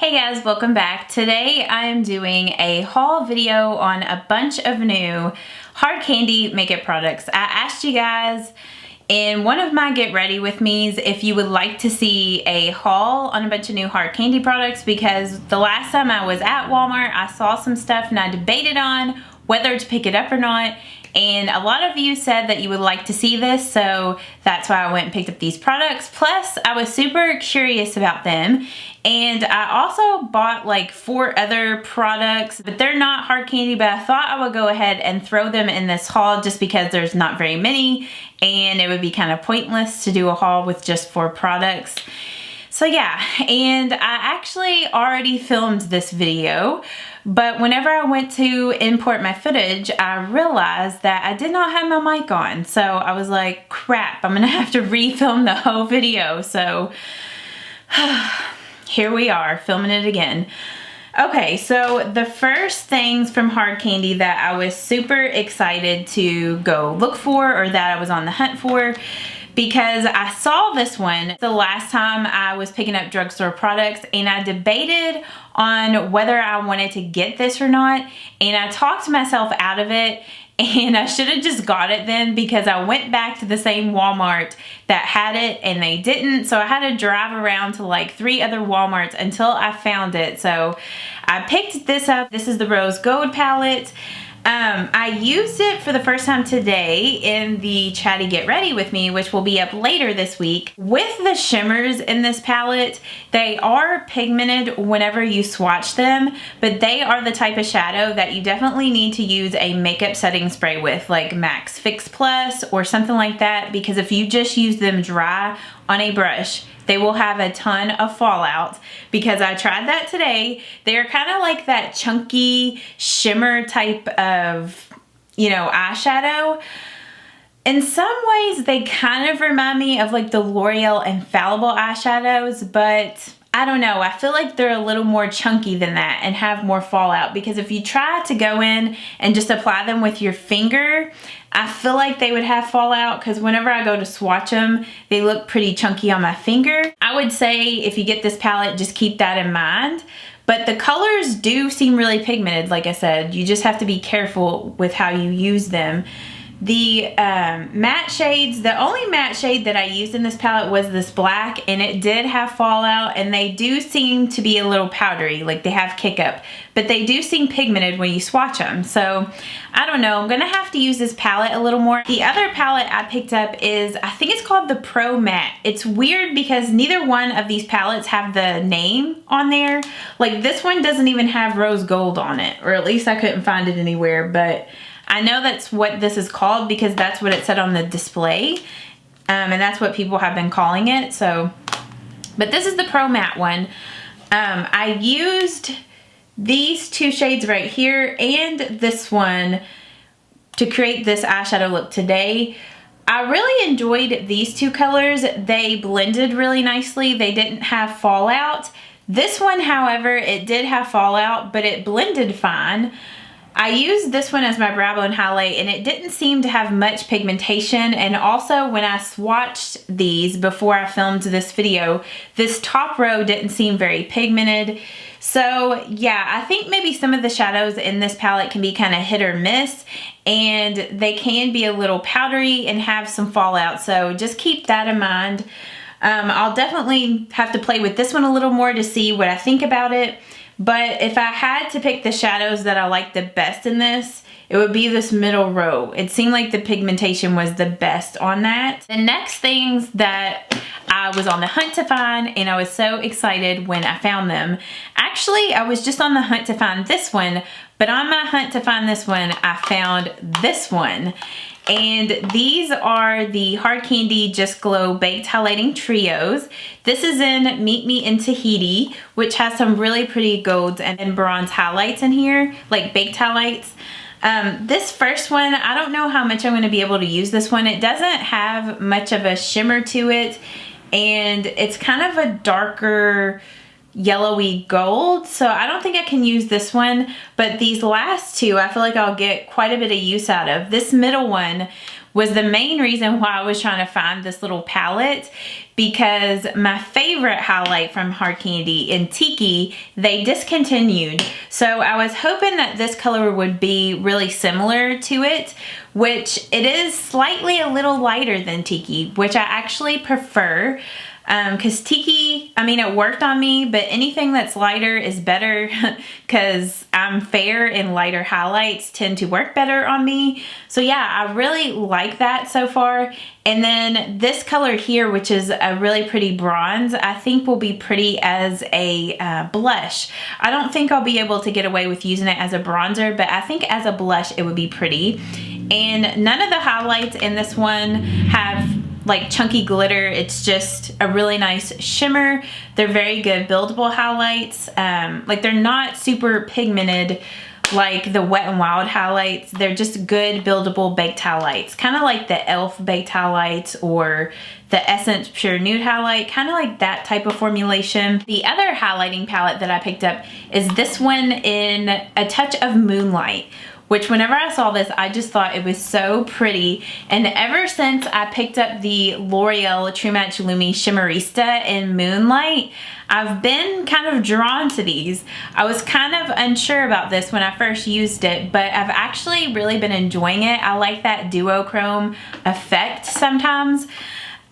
Hey guys, welcome back. Today I am doing a haul video on a bunch of new hard candy makeup products. I asked you guys in one of my get ready with me's if you would like to see a haul on a bunch of new hard candy products, because the last time I was at Walmart I saw some stuff and I debated on whether to pick it up or not. And a lot of you said that you would like to see this, so that's why I went and picked up these products. Plus, I was super curious about them. And I also bought like 4 other products, but they're not hard candy, but I thought I would go ahead and throw them in this haul just because there's not very many and it would be kind of pointless to do a haul with just 4 products. So yeah, and I actually already filmed this video, but whenever I went to import my footage, I realized that I did not have my mic on. So I was like, crap, I'm gonna have to refilm the whole video. So here we are, filming it again. Okay, so the first things from hard candy that I was super excited to go look for, or that I was on the hunt for, because I saw this one the last time I was picking up drugstore products and I debated on whether I wanted to get this or not, and I talked myself out of it. And I should have just got it then, because I went back to the same Walmart that had it and they didn't. So I had to drive around to like 3 other Walmarts until I found it. So I picked this up. This is the Rose Gold palette. I used it for the first time today in the Chatty Get Ready With Me, which will be up later this week. With the shimmers in this palette, they are pigmented whenever you swatch them, but they are the type of shadow that you definitely need to use a makeup setting spray with, like MAC Fix Plus or something like that, because if you just use them dry on a brush, they will have a ton of fallout, because I tried that today. They're kind of like that chunky shimmer type of, eyeshadow. In some ways, they kind of remind me of like the L'Oreal Infallible eyeshadows, but I don't know. I feel like they're a little more chunky than that and have more fallout, because if you try to go in and just apply them with your finger, I feel like they would have fallout, because whenever I go to swatch them, they look pretty chunky on my finger. I would say if you get this palette, just keep that in mind. But the colors do seem really pigmented, like I said. You just have to be careful with how you use them. The matte shades, the only matte shade that I used in this palette was this black, and it did have fallout, and they do seem to be a little powdery, like they have kick up, but they do seem pigmented when you swatch them. So I don't know, I'm gonna have to use this palette a little more. The other palette I picked up is, I think it's called the Pro Matte. It's weird because neither one of these palettes have the name on there. Like this one doesn't even have rose gold on it, or at least I couldn't find it anywhere, but I know that's what this is called because that's what it said on the display, and that's what people have been calling it. So, but this is the Pro Matte one. I used these 2 shades right here and this one to create this eyeshadow look today. I really enjoyed these 2 colors. They blended really nicely. They didn't have fallout. This one, however, it did have fallout, but it blended fine. I used this one as my brow bone highlight, and it didn't seem to have much pigmentation. And also when I swatched these before I filmed this video, this top row didn't seem very pigmented. So yeah, I think maybe some of the shadows in this palette can be kind of hit or miss, and they can be a little powdery and have some fallout. So just keep that in mind. I'll definitely have to play with this one a little more to see what I think about it. But if I had to pick the shadows that I like the best in this, it would be this middle row. It seemed like the pigmentation was the best on that. The next things that I was on the hunt to find, and I was so excited when I found them. Actually, I was just on the hunt to find this one, but on my hunt to find this one, I found this one. And these are the Hard Candy Just Glow Baked Highlighting Trios. This is in Meet Me in Tahiti, which has some really pretty golds and bronze highlights in here, like baked highlights. This first one, I don't know how much I'm going to be able to use this one. It doesn't have much of a shimmer to it, and it's kind of a darker yellowy gold, so I don't think I can use this one. But these last 2 I feel like I'll get quite a bit of use out of. This middle one was the main reason why I was trying to find this little palette, because my favorite highlight from Hard Candy in Tiki, they discontinued. So I was hoping that this color would be really similar to it, which it is slightly a little lighter than Tiki, which I actually prefer. Because Tiki, I mean, it worked on me, but anything that's lighter is better because I'm fair and lighter highlights tend to work better on me. So yeah, I really like that so far. And then this color here, which is a really pretty bronze, I think will be pretty as a blush. I don't think I'll be able to get away with using it as a bronzer, but I think as a blush it would be pretty. And none of the highlights in this one have like chunky glitter. It's just a really nice shimmer. They're very good buildable highlights. Like they're not super pigmented like the Wet n Wild highlights. They're just good buildable baked highlights, kind of like the e.l.f. baked highlights or the Essence Pure Nude highlight, kind of like that type of formulation. The other highlighting palette that I picked up is this one in A Touch of Moonlight, which whenever I saw this, I just thought it was so pretty. And ever since I picked up the L'Oreal True Match Lumi Shimmerista in Moonlight, I've been kind of drawn to these. I was kind of unsure about this when I first used it, but I've actually really been enjoying it. I like that duochrome effect sometimes.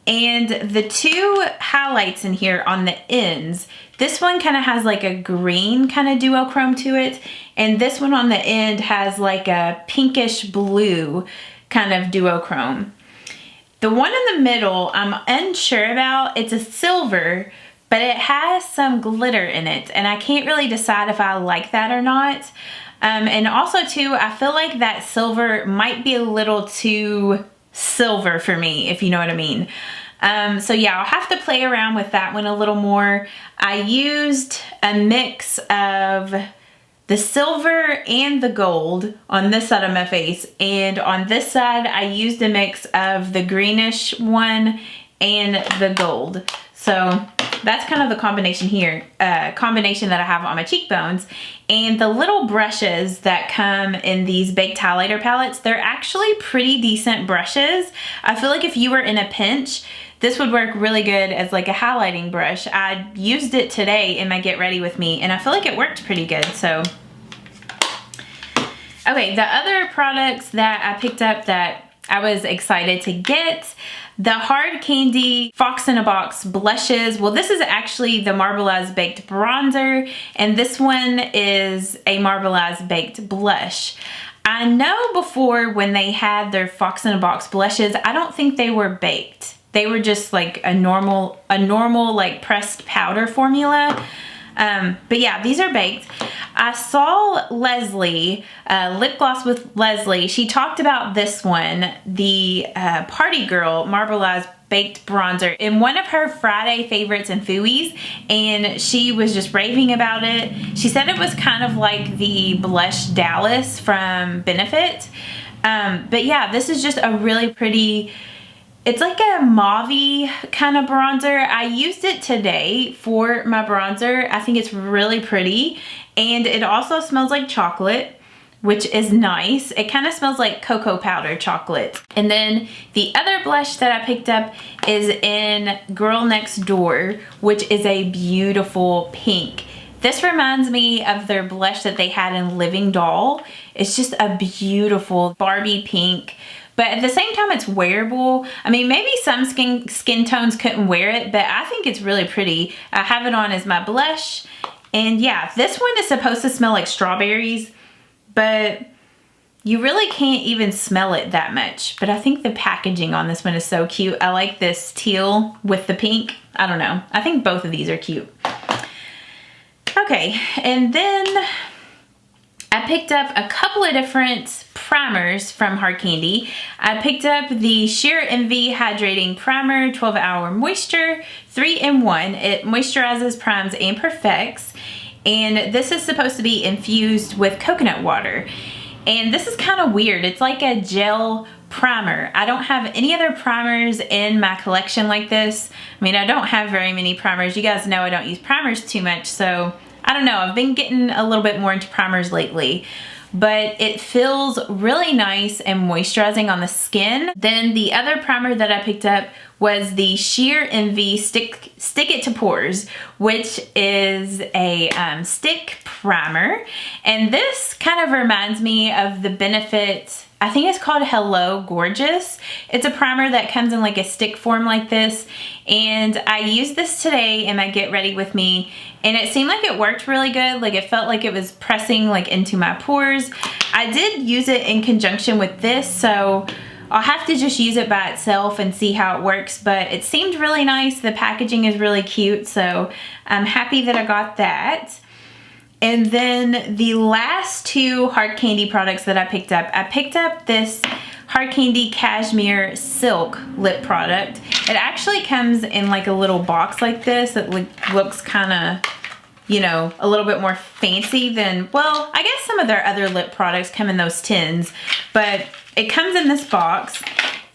And the two highlights in here on the ends, this one kind of has like a green kind of duochrome to it, and this one on the end has like a pinkish blue kind of duochrome. The one in the middle, I'm unsure about. It's a silver, but it has some glitter in it, and I can't really decide if I like that or not. And also too, I feel like that silver might be a little too silver for me, if you know what I mean. So yeah, I'll have to play around with that one a little more. I used a mix of the silver and the gold on this side of my face, and on this side I used a mix of the greenish one and the gold. So that's kind of the combination here, combination that I have on my cheekbones. And the little brushes that come in these baked highlighter palettes, they're actually pretty decent brushes. I feel like if you were in a pinch, this would work really good as like a highlighting brush. I used it today in my Get Ready With Me, and I feel like it worked pretty good, so. Okay, the other products that I picked up that I was excited to get, the Hard Candy Fox in a Box blushes. Well, this is actually the Marbleized Baked Bronzer, and this one is a Marbleized Baked Blush. I know before when they had their Fox in a Box blushes, I don't think they were baked. They were just like a normal like pressed powder formula. But yeah, these are baked. I saw Leslie, Lip Gloss with Leslie. She talked about this one, the Party Girl Marbleized Baked Bronzer, in one of her Friday favorites and Fooey's, and she was just raving about it. She said it was kind of like the Blush Dallas from Benefit. But yeah, this is just a really pretty, it's like a mauve-y kind of bronzer. I used it today for my bronzer. I think it's really pretty, and it also smells like chocolate, which is nice. It kind of smells like cocoa powder chocolate. And then the other blush that I picked up is in Girl Next Door, which is a beautiful pink. This reminds me of their blush that they had in Living Doll. It's just a beautiful Barbie pink. But at the same time, it's wearable. I mean, maybe some skin tones couldn't wear it, but I think it's really pretty. I have it on as my blush. And yeah, this one is supposed to smell like strawberries, but you really can't even smell it that much. But I think the packaging on this one is so cute. I like this teal with the pink. I don't know. I think both of these are cute. Okay, and then I picked up a couple of different primers from Hard Candy. I picked up the Sheer Envy Hydrating Primer 12-Hour Moisture 3-in-1. It moisturizes, primes, and perfects. And this is supposed to be infused with coconut water. And this is kind of weird. It's like a gel primer. I don't have any other primers in my collection like this. I mean, I don't have very many primers. You guys know I don't use primers too much, so I don't know. I've been getting a little bit more into primers lately. but it feels really nice and moisturizing on the skin. Then the other primer that I picked up was the Sheer Envy Stick It to Pores, which is a stick primer. And this kind of reminds me of the Benefit, I think it's called Hello Gorgeous. It's a primer that comes in like a stick form like this. And I used this today in my Get Ready With Me, and it seemed like it worked really good. Like it felt like it was pressing like into my pores. I did use it in conjunction with this, so I'll have to just use it by itself and see how it works, but it seemed really nice. The packaging is really cute, so I'm happy that I got that. And then the last two Hard Candy products that I picked up this Hard Candy Cashmere Silk lip product. It actually comes in like a little box like this. It looks kind of, you know, a little bit more fancy than, well, I guess some of their other lip products come in those tins, but it comes in this box,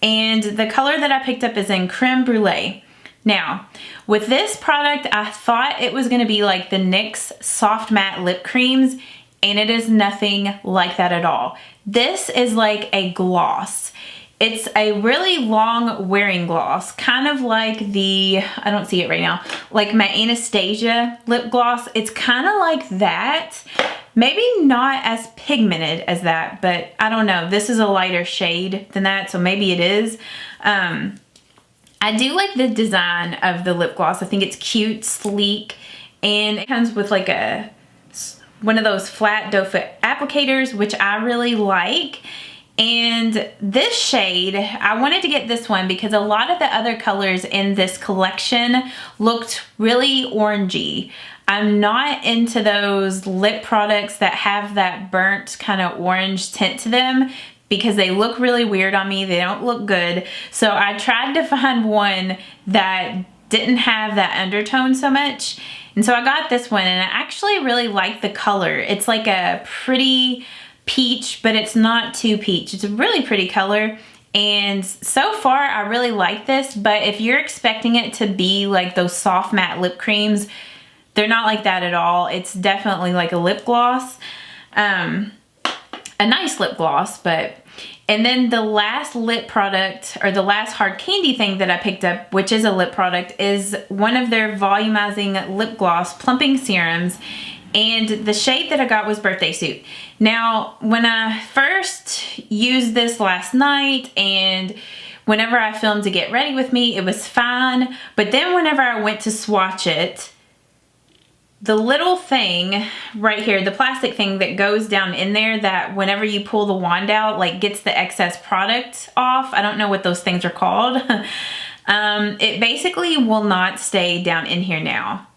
and the color that I picked up is in Creme Brulee. Now, with this product, I thought it was gonna be like the NYX Soft Matte Lip Creams, and it is nothing like that at all. This is like a gloss. It's a really long wearing gloss, kind of like the, I don't see it right now, like my Anastasia lip gloss. It's kind of like that. Maybe not as pigmented as that, but I don't know. This is a lighter shade than that, so maybe it is. I do like the design of the lip gloss. I think it's cute, sleek, and it comes with like one of those flat doe foot applicators, which I really like. And this shade, I wanted to get this one because a lot of the other colors in this collection looked really orangey. I'm not into those lip products that have that burnt kind of orange tint to them because they look really weird on me. They don't look good. So I tried to find one that didn't have that undertone so much. And so I got this one, and I actually really like the color. It's like a pretty peach, but it's not too peach. It's a really pretty color. And so far I really like this, but if you're expecting it to be like those soft matte lip creams, they're not like that at all. It's definitely like a lip gloss, a nice lip gloss. But and then the last lip product, or the last Hard Candy thing that I picked up, which is a lip product, is one of their volumizing lip gloss plumping serums. And the shade that I got was Birthday Suit. Now, when I first used this last night and whenever I filmed to Get Ready With Me, it was fine. But then whenever I went to swatch it, the little thing right here, the plastic thing that goes down in there that whenever you pull the wand out, like gets the excess product off. I don't know what those things are called. It basically will not stay down in here now.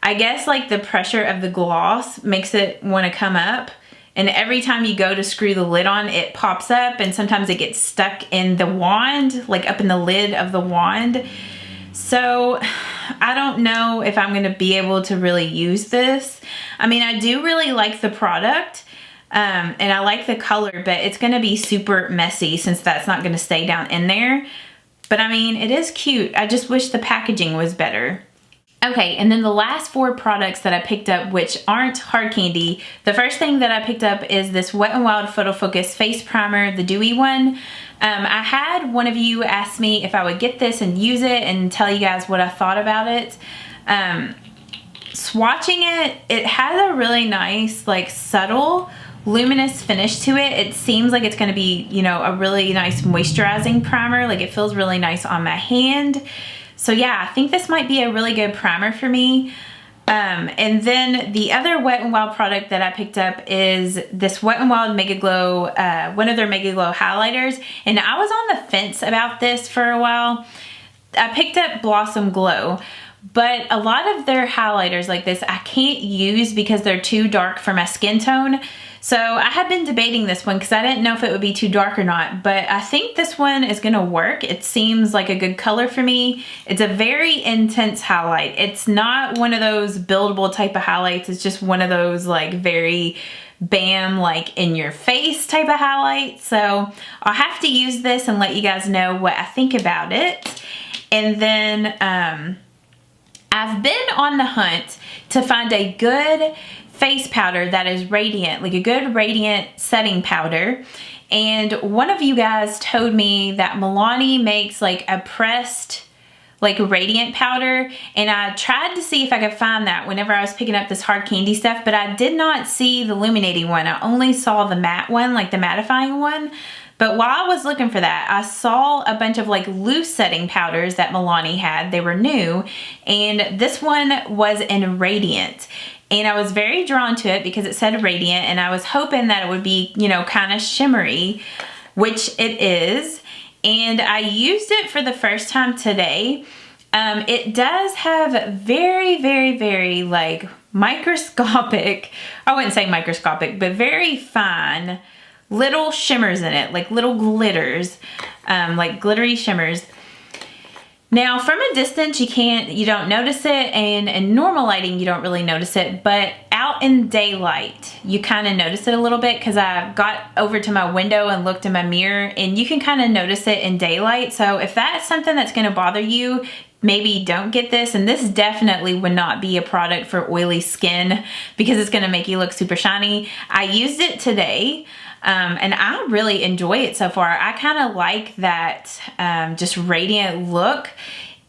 I guess like the pressure of the gloss makes it want to come up, and every time you go to screw the lid on, it pops up, and sometimes it gets stuck in the wand, like up in the lid of the wand. So I don't know if I'm going to be able to really use this. I mean, I do really like the product, and I like the color, but it's going to be super messy since that's not going to stay down in there. But I mean, it is cute. I just wish the packaging was better. Okay, and then the last four products that I picked up, which aren't Hard Candy. The first thing that I picked up is this Wet n Wild Photo Focus Face Primer, the dewy one. I had one of you ask me if I would get this and use it and tell you guys what I thought about it. Swatching it, it has a really nice, like subtle, luminous finish to it. It seems like it's going to be, you know, a really nice moisturizing primer. Like it feels really nice on my hand. So yeah, I think this might be a really good primer for me. And then the other Wet n Wild product that I picked up is this Wet n Wild Mega Glow, one of their Mega Glow highlighters. And I was on the fence about this for a while. I picked up Blossom Glow, but a lot of their highlighters like this I can't use because they're too dark for my skin tone. So I had been debating this one because I didn't know if it would be too dark or not, but I think this one is gonna work. It seems like a good color for me. It's a very intense highlight. It's not one of those buildable type of highlights. It's just one of those like very bam, like in your face type of highlight. So I'll have to use this and let you guys know what I think about it. And then I've been on the hunt to find a good face powder that is radiant, like a good radiant setting powder. And one of you guys told me that Milani makes like a pressed like radiant powder, and I tried to see if I could find that whenever I was picking up this hard candy stuff, but I did not see the illuminating one. I only saw the matte one, like the mattifying one. But while I was looking for that, I saw a bunch of like loose setting powders that Milani had. They were new, and this one was in radiant. And I was very drawn to it because it said radiant, and I was hoping that it would be, you know, kind of shimmery, which it is. And I used it for the first time today. It does have very, very, very like microscopic, I wouldn't say microscopic, but very fine little shimmers in it, like little glitters, like glittery shimmers. Now from a distance you don't notice it, and in normal lighting you don't really notice it, but out in daylight you kind of notice it a little bit, because I got over to my window and looked in my mirror, and you can kind of notice it in daylight. So if that's something that's going to bother you, maybe don't get this. And this definitely would not be a product for oily skin because it's going to make you look super shiny. I used it today. And I really enjoy it so far. I kind of like that just radiant look.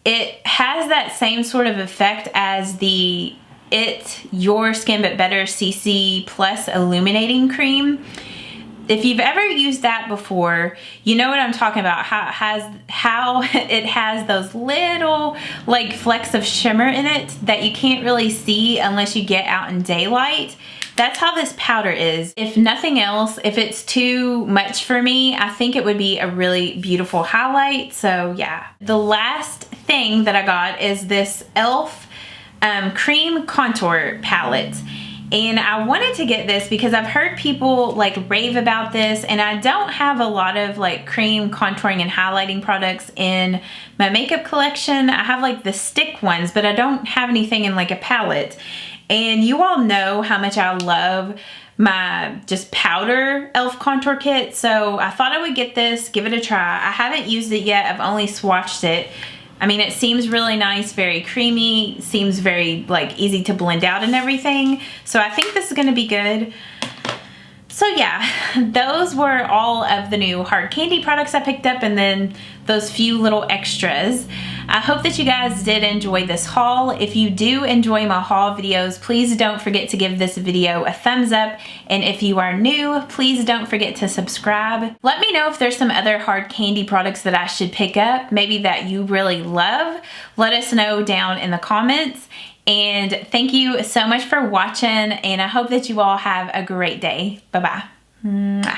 It has that same sort of effect as the Your Skin But Better CC Plus Illuminating Cream. If you've ever used that before, you know what I'm talking about, how it has those little like flecks of shimmer in it that you can't really see unless you get out in daylight. That's how this powder is. If nothing else, if it's too much for me, I think it would be a really beautiful highlight. So yeah. The last thing that I got is this e.l.f. Cream Contour Palette. And I wanted to get this because I've heard people like rave about this, and I don't have a lot of like cream contouring and highlighting products in my makeup collection. I have like the stick ones, but I don't have anything in like a palette. And you all know how much I love my just powder e.l.f. contour kit. So I thought I would get this, give it a try. I haven't used it yet. I've only swatched it. I mean, it seems really nice, very creamy, seems very like easy to blend out and everything. So I think this is gonna be good. So yeah, those were all of the new hard candy products I picked up, and then those few little extras. I hope that you guys did enjoy this haul. If you do enjoy my haul videos, please don't forget to give this video a thumbs up. And if you are new, please don't forget to subscribe. Let me know if there's some other hard candy products that I should pick up, maybe that you really love. Let us know down in the comments. And thank you so much for watching, and I hope that you all have a great day. Bye-bye.